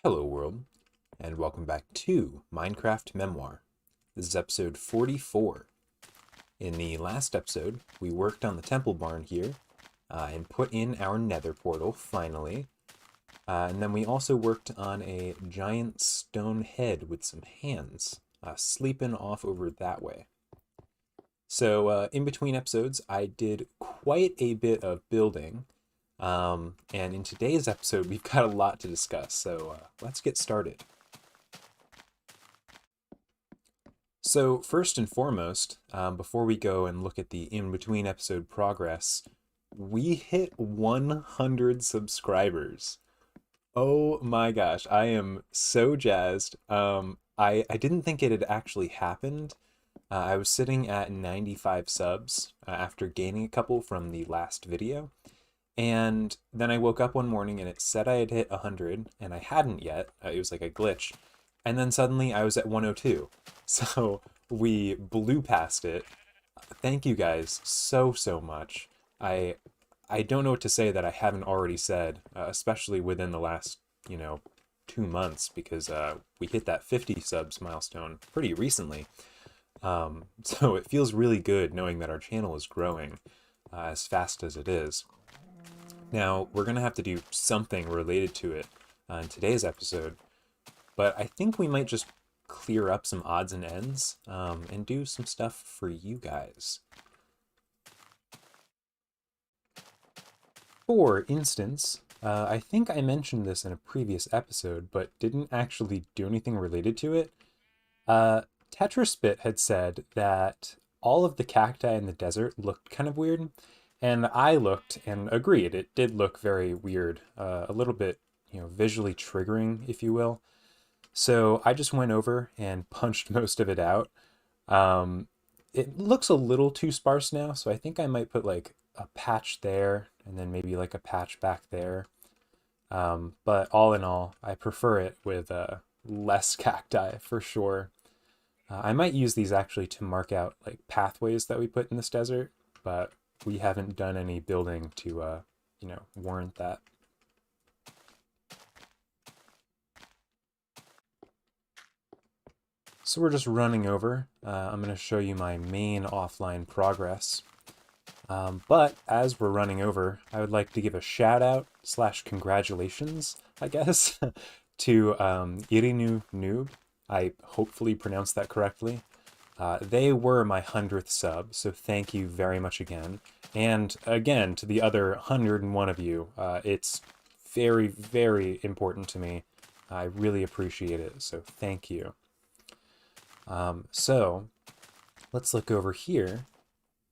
Hello world, and welcome back to Minecraft Memoir. This is episode 44. In the last episode, we worked on the temple barn here, and put in our nether portal, finally. And then we also worked on a giant stone head with some hands, sleeping off over that way. So in between episodes, I did quite a bit of building. And in today's episode, we've got a lot to discuss, so let's get started. So first and foremost, before we go and look at the in-between episode progress, we hit 100 subscribers. Oh my gosh, I am so jazzed. I didn't think it had actually happened. I was sitting at 95 subs after gaining a couple from the last video. And then I woke up one morning and it said I had hit 100, and I hadn't yet. It was like a glitch. And then suddenly I was at 102. So we blew past it. Thank you guys so much. I don't know what to say that I haven't already said, especially within the last, 2 months, because we hit that 50 subs milestone pretty recently. So it feels really good knowing that our channel is growing as fast as it is. Now, we're going to have to do something related to it in today's episode, but I think we might just clear up some odds and ends and do some stuff for you guys. For instance, I think I mentioned this in a previous episode, but didn't actually do anything related to it. Tetraspit had said that all of the cacti in the desert looked kind of weird. And I looked and agreed, it did look very weird, a little bit, visually triggering, if you will. So I just went over and punched most of it out. It looks a little too sparse now, so I think I might put like a patch there and then maybe like a patch back there. But all in all, I prefer it with less cacti for sure. I might use these actually to mark out like pathways that we put in this desert, but we haven't done any building to, warrant that. So we're just running over. I'm going to show you my main offline progress. But as we're running over, I would like to give a shout out / congratulations, I guess, to Irinu Noob. I hopefully pronounced that correctly. They were my 100th sub, so thank you very much again. And again, to the other 101 of you, it's very important to me. I really appreciate it, so thank you. So let's look over here.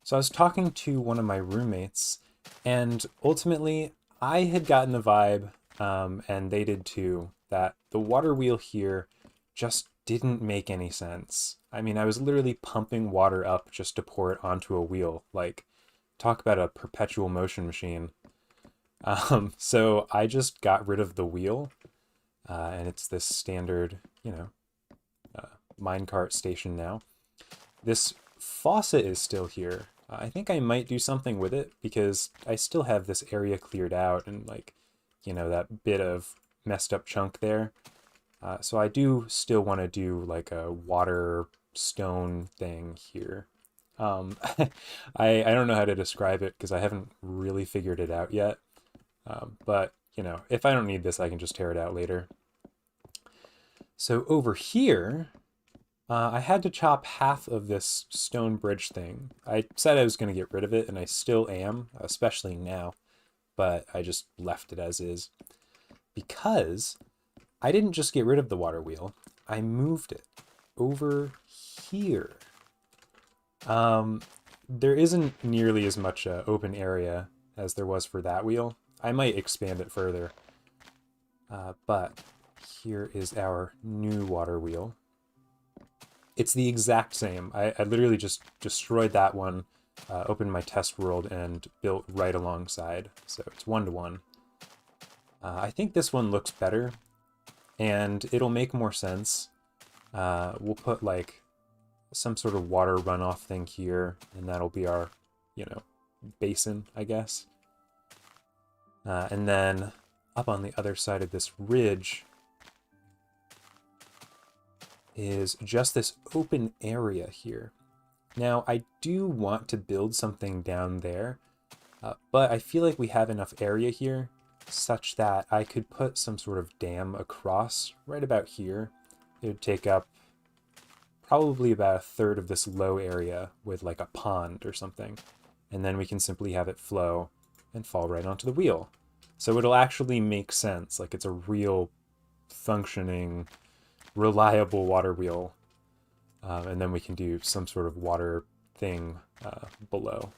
So I was talking to one of my roommates, and ultimately I had gotten the vibe, and they did too, that the water wheel here just didn't make any sense. I mean, I was literally pumping water up just to pour it onto a wheel. Like, talk about a perpetual motion machine. So I just got rid of the wheel, and it's this standard, minecart station now. This faucet is still here. I think I might do something with it because I still have this area cleared out and like, that bit of messed up chunk there. So I do still want to do like a water stone thing here. I don't know how to describe it because I haven't really figured it out yet. But, if I don't need this, I can just tear it out later. So over here, I had to chop half of this stone bridge thing. I said I was going to get rid of it, and I still am, especially now. But I just left it as is because I didn't just get rid of the water wheel, I moved it over here. There isn't nearly as much open area as there was for that wheel. I might expand it further. But here is our new water wheel. It's the exact same. I literally just destroyed that one, opened my test world, and built right alongside. So it's 1-to-1. I think this one looks better, and it'll make more sense. We'll put like some sort of water runoff thing here, and that'll be our, basin, I guess. And then up on the other side of this ridge, is just this open area here. Now, I do want to build something down there, but I feel like we have enough area here such that I could put some sort of dam across right about here. It would take up probably about a third of this low area with like a pond or something. And then we can simply have it flow and fall right onto the wheel. So it'll actually make sense. Like it's a real functioning, reliable water wheel. And then we can do some sort of water thing below.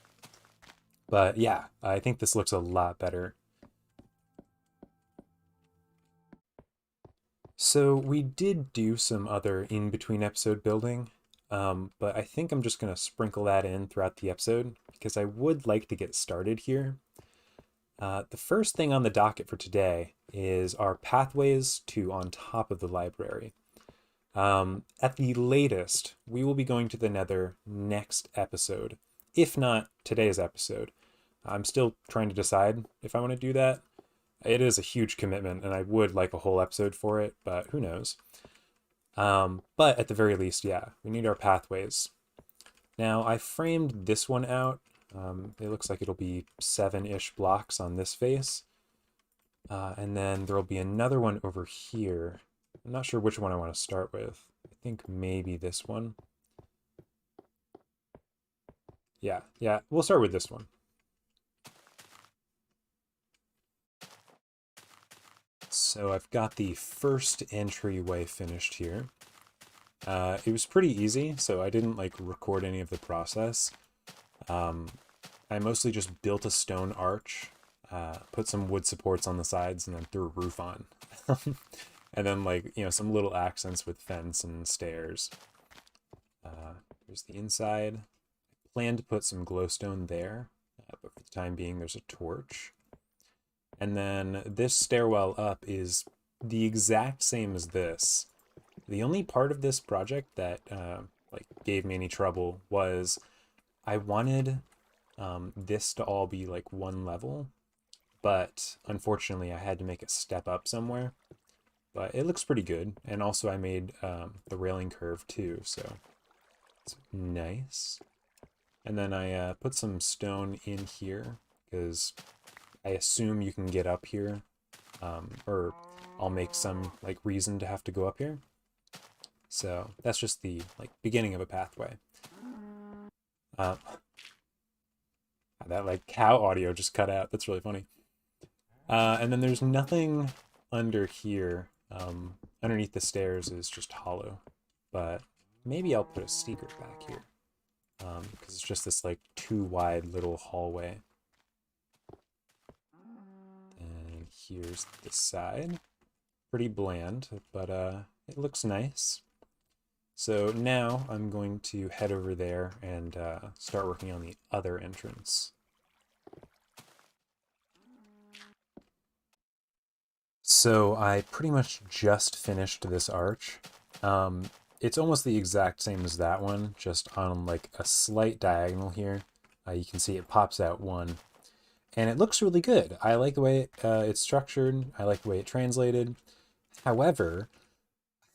But yeah, I think this looks a lot better. So we did do some other in-between episode building, but I think I'm just going to sprinkle that in throughout the episode because I would like to get started here. The first thing on the docket for today is our pathways to on top of the library. At the latest, we will be going to the Nether next episode, if not today's episode. I'm still trying to decide if I want to do that. It is a huge commitment, and I would like a whole episode for it, but who knows. But at the very least, yeah, we need our pathways. Now, I framed this one out. It looks like it'll be 7-ish blocks on this face. And then there'll be another one over here. I'm not sure which one I want to start with. I think maybe this one. Yeah, we'll start with this one. So I've got the first entryway finished here. It was pretty easy, so I didn't like record any of the process. I mostly just built a stone arch, put some wood supports on the sides, and then threw a roof on. And then like, you know, some little accents with fence and stairs. Here's the inside. I plan to put some glowstone there, but for the time being, there's a torch. And then this stairwell up is the exact same as this. The only part of this project that like gave me any trouble was I wanted this to all be like one level, but unfortunately I had to make a step up somewhere. But it looks pretty good, and also I made the railing curve too, so it's nice. And then I put some stone in here because I assume you can get up here, or I'll make some like reason to have to go up here. So that's just the like beginning of a pathway. That like cow audio just cut out. That's really funny. And then there's nothing under here. Underneath the stairs is just hollow, but maybe I'll put a secret back here because it's just this like too wide little hallway. And here's the side. Pretty bland, but it looks nice. So now I'm going to head over there and start working on the other entrance. So I pretty much just finished this arch. It's almost the exact same as that one, just on like a slight diagonal here. You can see it pops out one. And it looks really good. I like the way it's structured. I like the way it translated. However,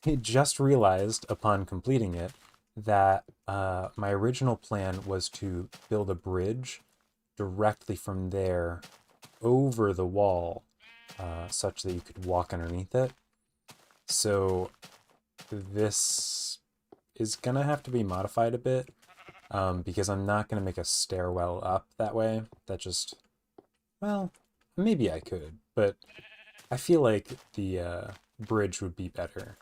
I just realized upon completing it that my original plan was to build a bridge directly from there over the wall such that you could walk underneath it. So this is gonna have to be modified a bit because I'm not gonna make a stairwell up that way. That just, well, maybe I could, but I feel like the bridge would be better.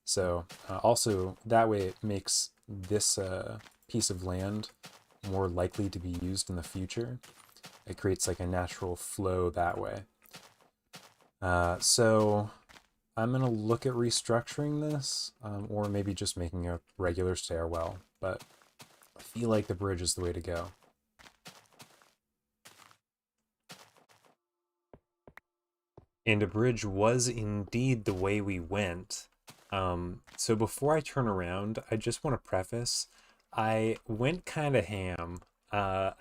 So also that way it makes this piece of land more likely to be used in the future. It creates like a natural flow that way. So I'm gonna look at restructuring this, or maybe just making a regular stairwell, but I feel like the bridge is the way to go. And a bridge was indeed the way we went. So before I turn around, I just want to preface, I went kind of ham. I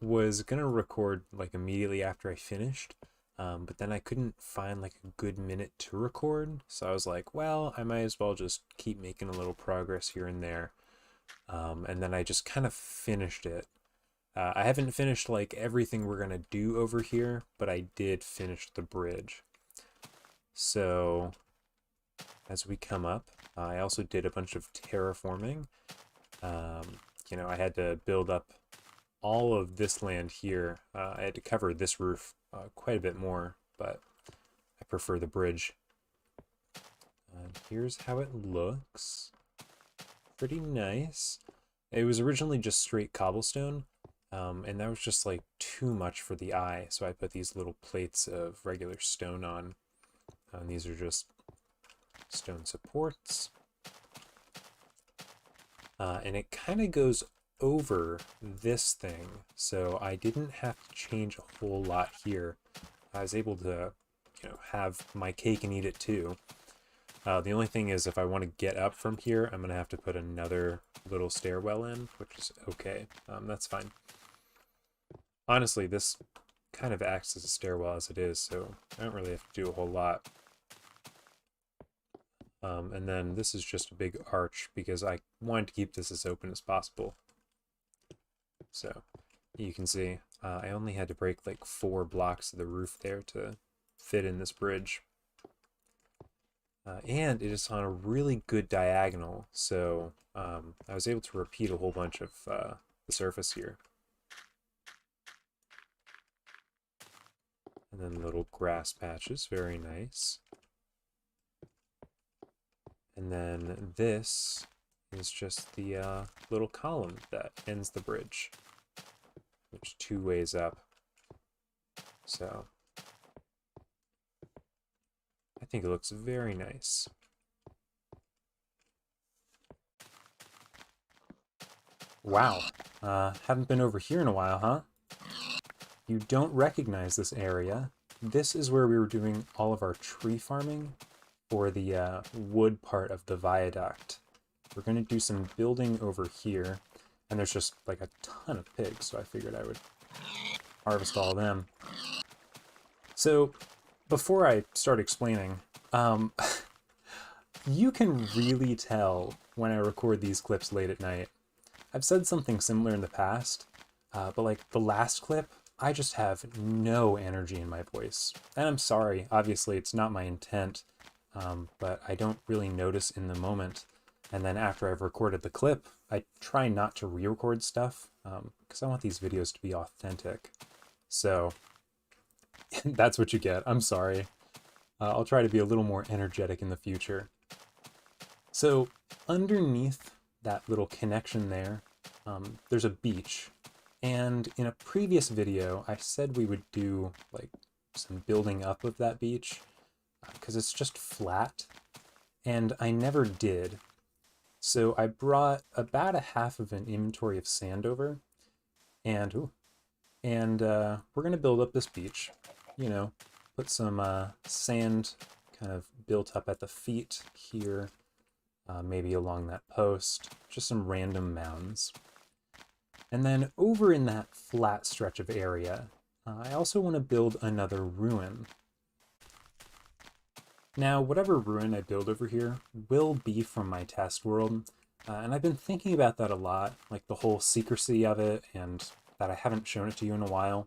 was gonna record like immediately after I finished, But then I couldn't find like a good minute to record, so I was like, well, I might as well just keep making a little progress here and there. And then I just kind of finished it. I haven't finished like everything we're gonna do over here, but I did finish the bridge. So as we come up, I also did a bunch of terraforming. You know, I had to build up all of this land here. I had to cover this roof quite a bit more, but I prefer the bridge. Here's how it looks. Pretty nice. It was originally just straight cobblestone, and that was just like too much for the eye, so I put these little plates of regular stone on. And these are just stone supports. And it kind of goes over this thing, so I didn't have to change a whole lot here. I was able to, you know, have my cake and eat it too. The only thing is, if I want to get up from here, I'm going to have to put another little stairwell in, which is okay. That's fine. Honestly, this kind of acts as a stairwell as it is, so I don't really have to do a whole lot. And then this is just a big arch because I wanted to keep this as open as possible. So you can see I only had to break like 4 blocks of the roof there to fit in this bridge. And it is on a really good diagonal, so I was able to repeat a whole bunch of the surface here. And then little grass patches, very nice. And then this is just the little column that ends the bridge. There's 2 ways up. So I think it looks very nice. Wow, haven't been over here in a while, huh? You don't recognize this area. This is where we were doing all of our tree farming for the wood part of the viaduct. We're going to do some building over here, and there's just like a ton of pigs, so I figured I would harvest all of them. So before I start explaining, you can really tell when I record these clips late at night. I've said something similar in the past, but like the last clip, I just have no energy in my voice. And I'm sorry, obviously it's not my intent, but I don't really notice in the moment. And then after I've recorded the clip, I try not to re-record stuff, because I want these videos to be authentic. So that's what you get. I'm sorry. I'll try to be a little more energetic in the future. So underneath that little connection there, there's a beach. And in a previous video, I said we would do like some building up of that beach because it's just flat, and I never did. So I brought about a half of an inventory of sand over, and we're gonna build up this beach. You know, put some sand kind of built up at the feet here, maybe along that post, just some random mounds. And then over in that flat stretch of area, I also want to build another ruin. Now, whatever ruin I build over here will be from my test world, and I've been thinking about that a lot, like the whole secrecy of it, and that I haven't shown it to you in a while.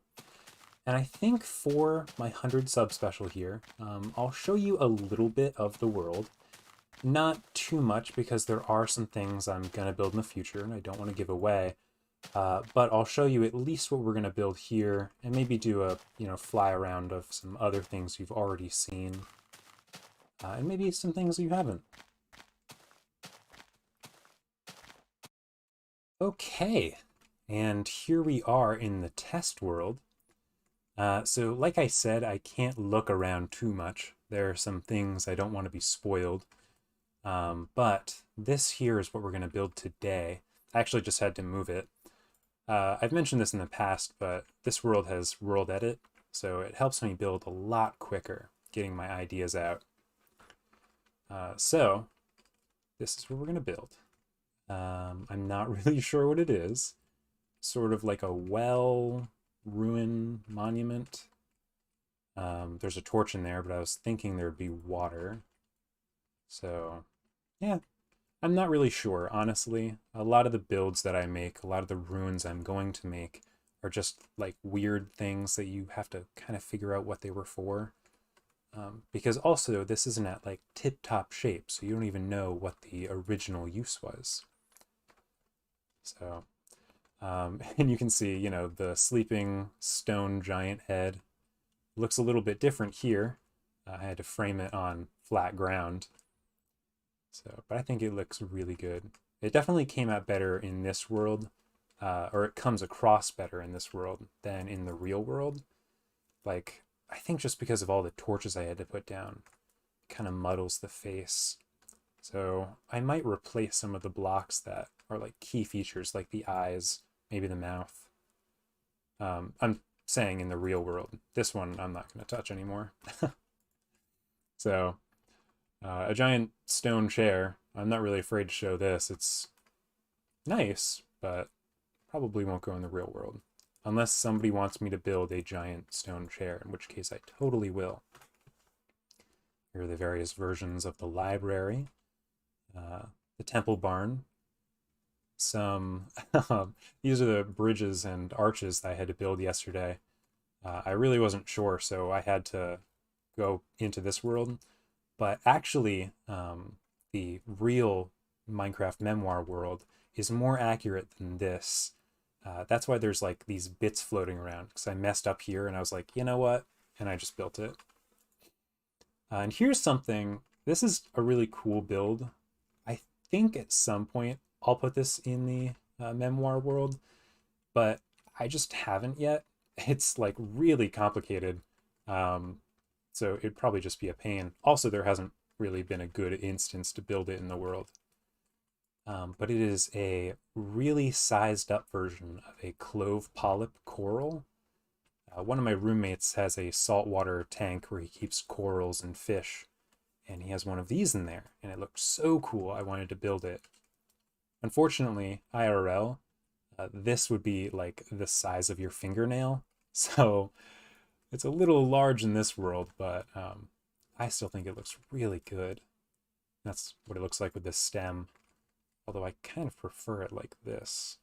And I think for my 100 sub special here, I'll show you a little bit of the world. Not too much, because there are some things I'm going to build in the future, and I don't want to give away. But I'll show you at least what we're going to build here, and maybe do a, fly around of some other things you've already seen, and maybe some things you haven't. Okay, and here we are in the test world. So like I said, I can't look around too much. There are some things I don't want to be spoiled. But this here is what we're going to build today. I actually just had to move it. I've mentioned this in the past, but this world has world edit, so it helps me build a lot quicker, getting my ideas out. So this is what we're going to build. I'm not really sure what it is. Sort of like a well, ruin, monument. There's a torch in there, but I was thinking there'd be water. So, yeah, I'm not really sure, honestly. A lot of the builds that I make, a lot of the runes I'm going to make are just like weird things that you have to kind of figure out what they were for. Because also this isn't at like tip-top shape, so you don't even know what the original use was. So, and you can see, you know, the sleeping stone giant head looks a little bit different here. I had to frame it on flat ground. So, but I think it looks really good. It definitely came out better in this world, or it comes across better in this world than in the real world. Like, I think just because of all the torches I had to put down, it kind of muddles the face. So I might replace some of the blocks that are like key features, like the eyes, maybe the mouth. I'm saying in the real world. This one I'm not going to touch anymore. So, a giant stone chair. I'm not really afraid to show this. It's nice, but probably won't go in the real world. Unless somebody wants me to build a giant stone chair, in which case I totally will. Here are the various versions of the library. The temple barn. Some, these are the bridges and arches that I had to build yesterday. I really wasn't sure, so I had to go into this world. But actually, the real Minecraft Memoir world is more accurate than this. That's why there's like these bits floating around, because I messed up here and I was like, you know what? And I just built it. And here's something. This is a really cool build. I think at some point I'll put this in the Memoir world, but I just haven't yet. It's like really complicated. So it'd probably just be a pain. Also, there hasn't really been a good instance to build it in the world. But it is a really sized up version of a clove polyp coral. One of my roommates has a saltwater tank where he keeps corals and fish, and he has one of these in there, and it looked so cool I wanted to build it. Unfortunately, IRL, this would be like the size of your fingernail, so it's a little large in this world, but I still think it looks really good. That's what it looks like with this stem, although I kind of prefer it like this.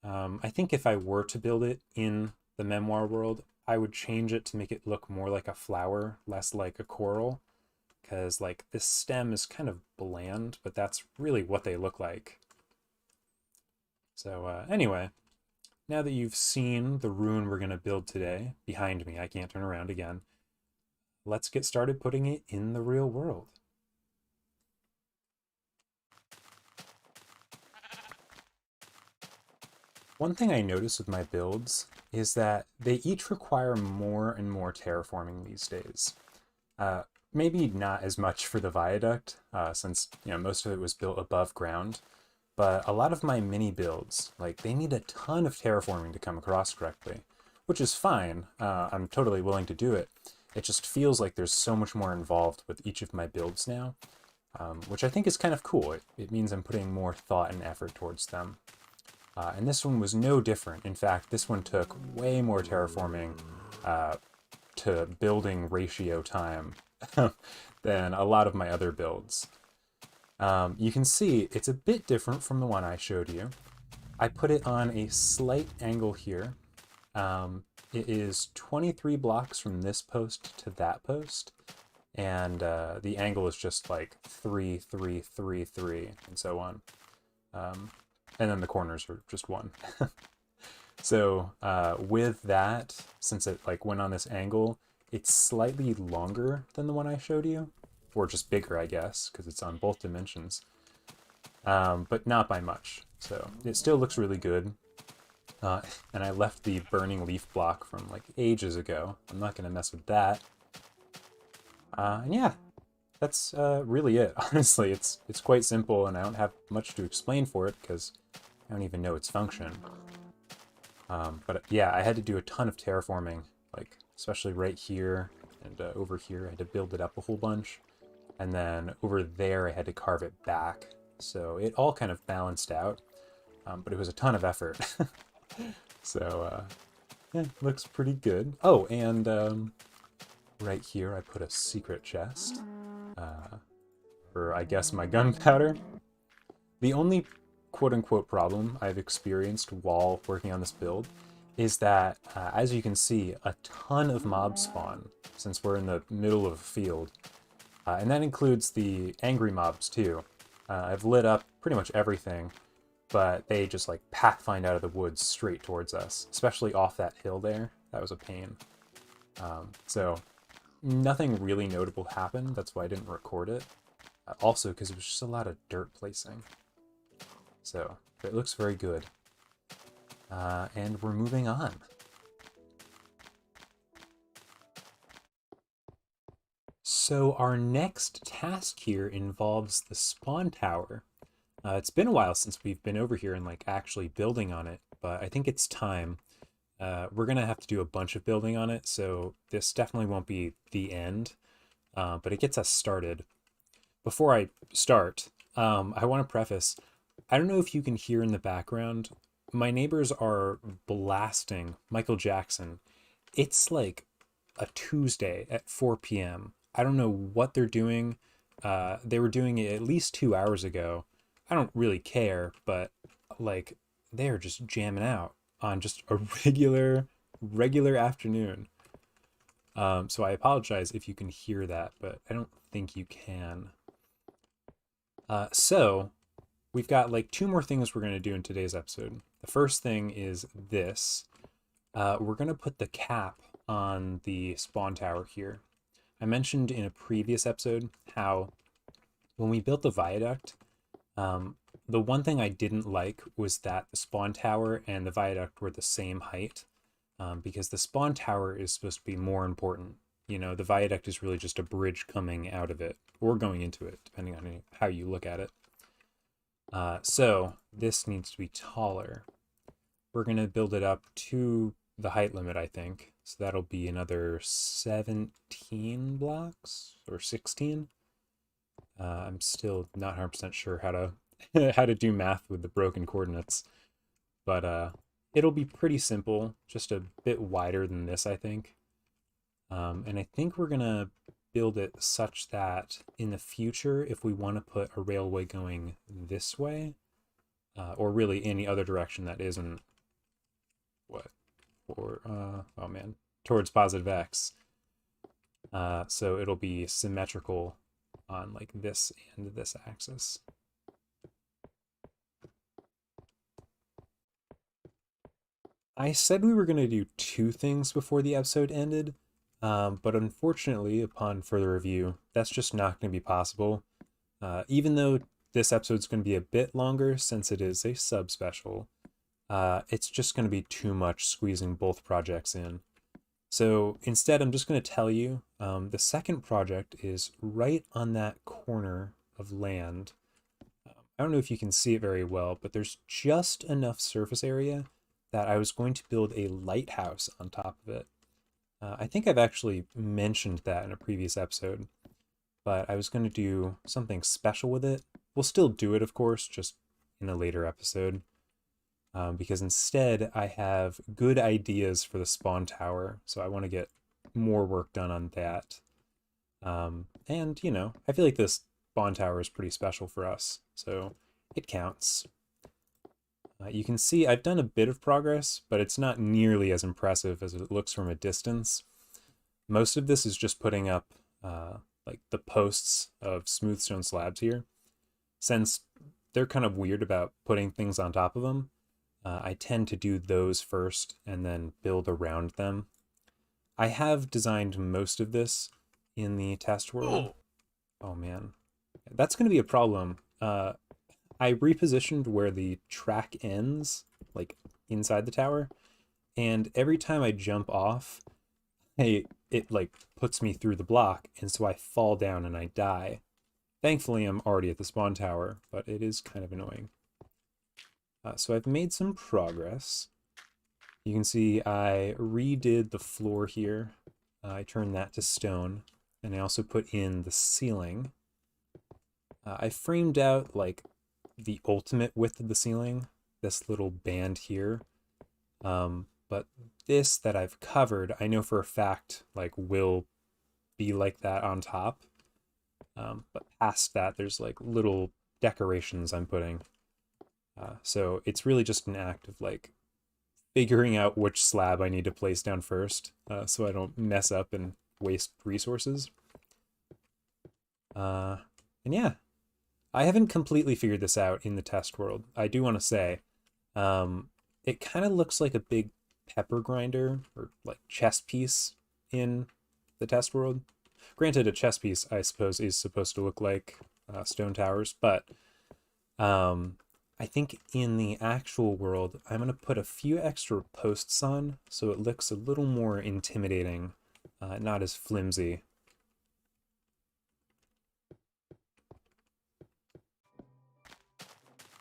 I think if I were to build it in the Memoir world, I would change it to make it look more like a flower, less like a coral, because like this stem is kind of bland, but that's really what they look like. So anyway, now that you've seen the rune we're going to build today behind me, I can't turn around again, let's get started putting it in the real world. One thing I notice with my builds is that they each require more and more terraforming these days. Maybe not as much for the viaduct, since most of it was built above ground, but a lot of my mini builds, like they need a ton of terraforming to come across correctly, which is fine. I'm totally willing to do it. It just feels like there's so much more involved with each of my builds now, which I think is kind of cool. It means I'm putting more thought and effort towards them. And this one was no different. In fact, this one took way more terraforming to building ratio time than a lot of my other builds. You can see it's a bit different from the one I showed you. I put it on a slight angle here. It is 23 blocks from this post to that post, and the angle is just like 3, 3, 3, 3, and so on. And then the corners are just 1. So with that, since it like went on this angle, it's slightly longer than the one I showed you, or just bigger, I guess, because it's on both dimensions, but not by much. So it still looks really good. And I left the burning leaf block from like ages ago. I'm not going to mess with that. And yeah, that's really it. Honestly, it's quite simple, and I don't have much to explain for it because I don't even know its function. But yeah, I had to do a ton of terraforming, like especially right here and over here. I had to build it up a whole bunch, and then over there I had to carve it back. So it all kind of balanced out, but it was a ton of effort. So Yeah, looks pretty good. Oh, and right here I put a secret chest. For, I guess, my gunpowder. The only quote-unquote problem I've experienced while working on this build is that, as you can see, a ton of mobs spawn, since we're in the middle of a field. And that includes the angry mobs, too. I've lit up pretty much everything, but they just, like, pathfind out of the woods straight towards us, especially off that hill there. That was a pain. So nothing really notable happened. That's why I didn't record it. Also, because it was just a lot of dirt placing. So, it looks very good. And we're moving on. So our next task here involves the spawn tower. It's been a while since we've been over here and like actually building on it, but I think it's time. We're gonna have to do a bunch of building on it, so this definitely won't be the end, but it gets us started. Before I start, I want to preface, I don't know if you can hear in the background, my neighbors are blasting Michael Jackson. It's like a Tuesday at 4 p.m. I don't know what they're doing. They were doing it at least 2 hours ago. I don't really care, but like they're just jamming out on just a regular afternoon. So I apologize if you can hear that, but I don't think you can. So we've got like two more things we're going to do in today's episode. The first thing is this. We're going to put the cap on the spawn tower here. I mentioned in a previous episode how when we built the viaduct, the one thing I didn't like was that the spawn tower and the viaduct were the same height, because the spawn tower is supposed to be more important. You know, the viaduct is really just a bridge coming out of it, or going into it, depending on how you look at it. So this needs to be taller. We're going to build it up to the height limit, I think. So that'll be another 17 blocks or 16. I'm still not 100% sure how to how to do math with the broken coordinates, but it'll be pretty simple, just a bit wider than this, I think. And I think we're gonna build it such that in the future, if we want to put a railway going this way, or really any other direction that isn't what, or oh man, towards positive x. So it'll be symmetrical on like this and this axis. I said we were going to do two things before the episode ended, but unfortunately, upon further review, that's just not going to be possible. Even though this episode's going to be a bit longer since it is a sub special, it's just going to be too much squeezing both projects in. So instead, I'm just going to tell you, the second project is right on that corner of land. I don't know if you can see it very well, but there's just enough surface area that I was going to build a lighthouse on top of it. I think I've actually mentioned that in a previous episode, but I was going to do something special with it. We'll still do it, of course, just in a later episode. Because instead I have good ideas for the spawn tower, so I want to get more work done on that. And, you know, I feel like this spawn tower is pretty special for us, so it counts. You can see I've done a bit of progress, but it's not nearly as impressive as it looks from a distance. Most of this is just putting up like the posts of smooth stone slabs here. Since they're kind of weird about putting things on top of them, I tend to do those first and then build around them. I have designed most of this in the test world. Oh man, that's going to be a problem. I repositioned where the track ends, like inside the tower, and every time I jump off, it like puts me through the block, and so I fall down and I die. Thankfully, I'm already at the spawn tower, but it is kind of annoying. So I've made some progress. You can see I redid the floor here. I turned that to stone, and I also put in the ceiling. I framed out like the ultimate width of the ceiling, this little band here. but this that I've covered, I know for a fact, like, will be like that on top. But past that, there's like little decorations I'm putting. So it's really just an act of like figuring out which slab I need to place down first, so I don't mess up and waste resources. And yeah, I haven't completely figured this out in the test world. I do want to say, it kind of looks like a big pepper grinder or like chess piece in the test world. Granted, a chess piece, I suppose, is supposed to look like stone towers, but I think in the actual world, I'm going to put a few extra posts on so it looks a little more intimidating, not as flimsy.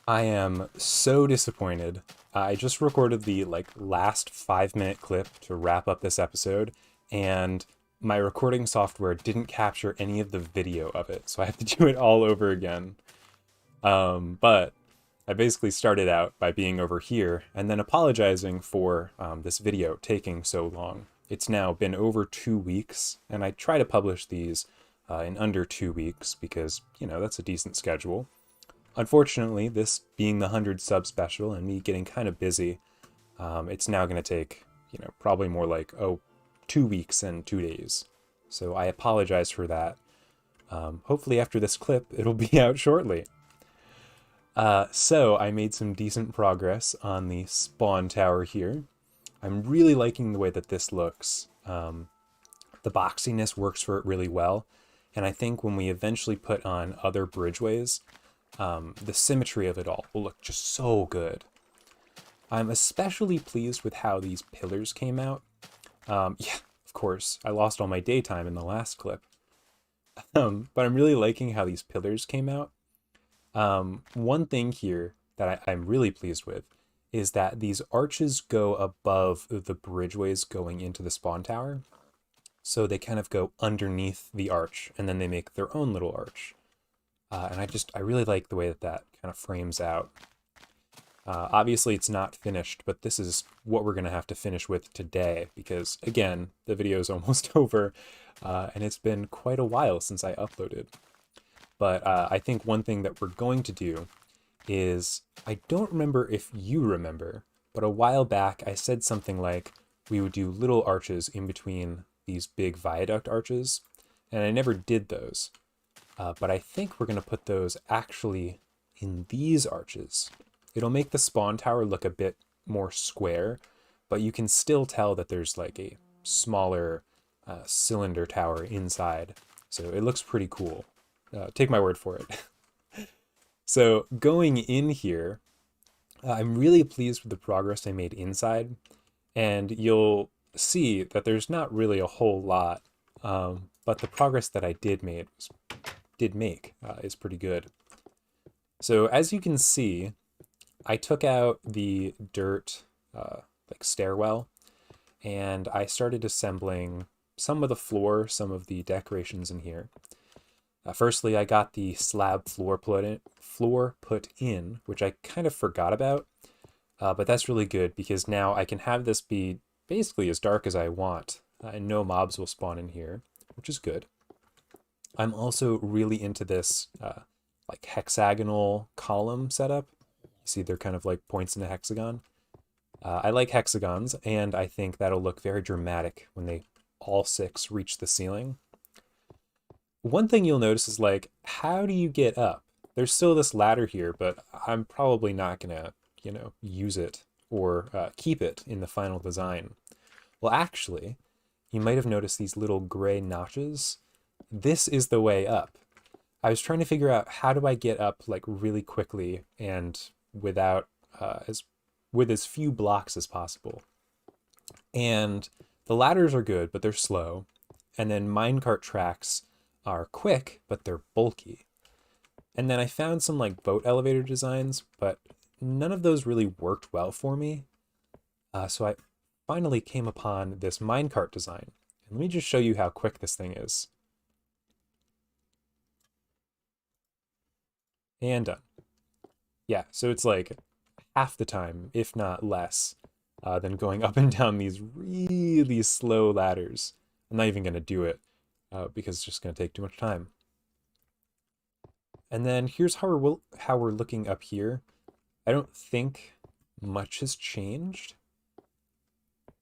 I am so disappointed. I just recorded the like last 5-minute clip to wrap up this episode, and my recording software didn't capture any of the video of it, so I have to do it all over again. But I basically started out by being over here and then apologizing for this video taking so long. It's now been over 2 weeks, and I try to publish these in under 2 weeks because, you know, that's a decent schedule. Unfortunately, this being the 100 sub special and me getting kind of busy, it's now going to take, you know, probably more like, 2 weeks and 2 days. So I apologize for that. Hopefully after this clip, it'll be out shortly. So I made some decent progress on the spawn tower here. I'm really liking the way that this looks. The boxiness works for it really well. And I think when we eventually put on other bridgeways, the symmetry of it all will look just so good. I'm especially pleased with how these pillars came out. Yeah, of course, I lost all my daytime in the last clip. But I'm really liking how these pillars came out. One thing here that I'm really pleased with is that these arches go above the bridgeways going into the spawn tower. So they kind of go underneath the arch, and then they make their own little arch. And I really like the way that that kind of frames out. Obviously it's not finished, but this is what we're going to have to finish with today because, again, the video is almost over, and it's been quite a while since I uploaded. But I think one thing that we're going to do is, I don't remember if you remember, but a while back I said something like we would do little arches in between these big viaduct arches, and I never did those. But I think we're going to put those actually in these arches. It'll make the spawn tower look a bit more square, but you can still tell that there's like a smaller cylinder tower inside. So it looks pretty cool. Take my word for it. So going in here, I'm really pleased with the progress I made inside, and you'll see that there's not really a whole lot, but the progress that I did make is pretty good. So as you can see, I took out the dirt like stairwell, and I started assembling some of the floor, some of the decorations in here. Firstly, I got the slab floor put in, which I kind of forgot about, but that's really good because now I can have this be basically as dark as I want, and no mobs will spawn in here, which is good. I'm also really into this like hexagonal column setup. You see they're kind of like points in a hexagon. I like hexagons, and I think that'll look very dramatic when they all 6 reach the ceiling. One thing you'll notice is like, how do you get up? There's still this ladder here, but I'm probably not gonna, you know, use it or keep it in the final design. Well, actually, you might have noticed these little gray notches. This is the way up. I was trying to figure out how do I get up like really quickly and without with as few blocks as possible. And the ladders are good, but they're slow. And then minecart tracks are quick, but they're bulky. And then I found some like boat elevator designs, but none of those really worked well for me. So I finally came upon this minecart design. And let me just show you how quick this thing is. And done. Yeah, so it's like half the time, if not less. than going up and down these really slow ladders. I'm not even going to do it because it's just going to take too much time. And then here's how we're looking up here. I don't think much has changed.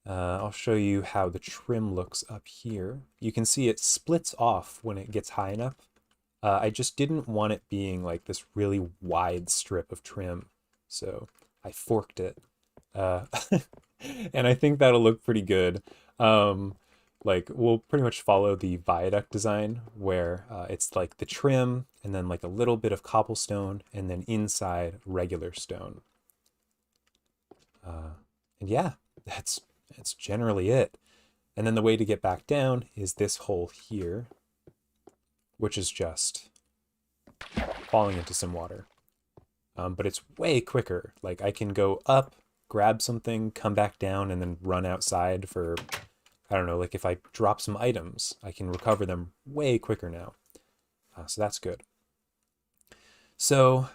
I'll show you how the trim looks up here. You can see it splits off when it gets high enough. I just didn't want it being like this really wide strip of trim, so I forked it. And I think that'll look pretty good. Like we'll pretty much follow the viaduct design where it's like the trim and then like a little bit of cobblestone and then inside regular stone. And yeah, that's generally it. And then the way to get back down is this hole here, which is just falling into some water. But it's way quicker. Like I can go up, grab something, come back down, and then run outside for, I don't know, like if I drop some items, I can recover them way quicker now. So that's good. So,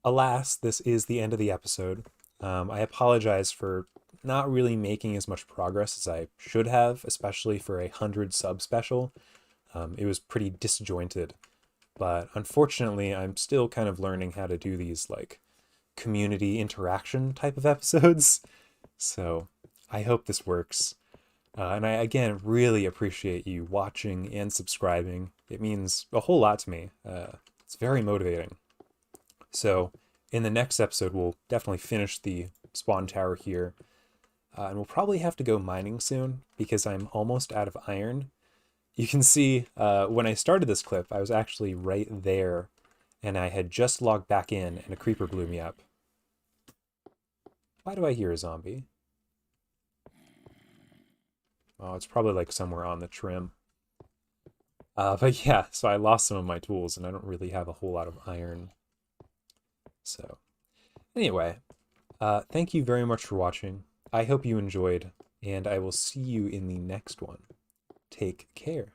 alas, this is the end of the episode. I apologize for not really making as much progress as I should have, especially for a 100 sub special. It was pretty disjointed, but unfortunately, I'm still kind of learning how to do these like community interaction type of episodes. So I hope this works. And I, again, really appreciate you watching and subscribing. It means a whole lot to me. It's very motivating. So in the next episode, we'll definitely finish the spawn tower here. And we'll probably have to go mining soon because I'm almost out of iron. You can see when I started this clip, I was actually right there and I had just logged back in and a creeper blew me up. Why do I hear a zombie? Oh, it's probably like somewhere on the trim. But yeah, so I lost some of my tools and I don't really have a whole lot of iron. So anyway, thank you very much for watching. I hope you enjoyed, and I will see you in the next one. Take care.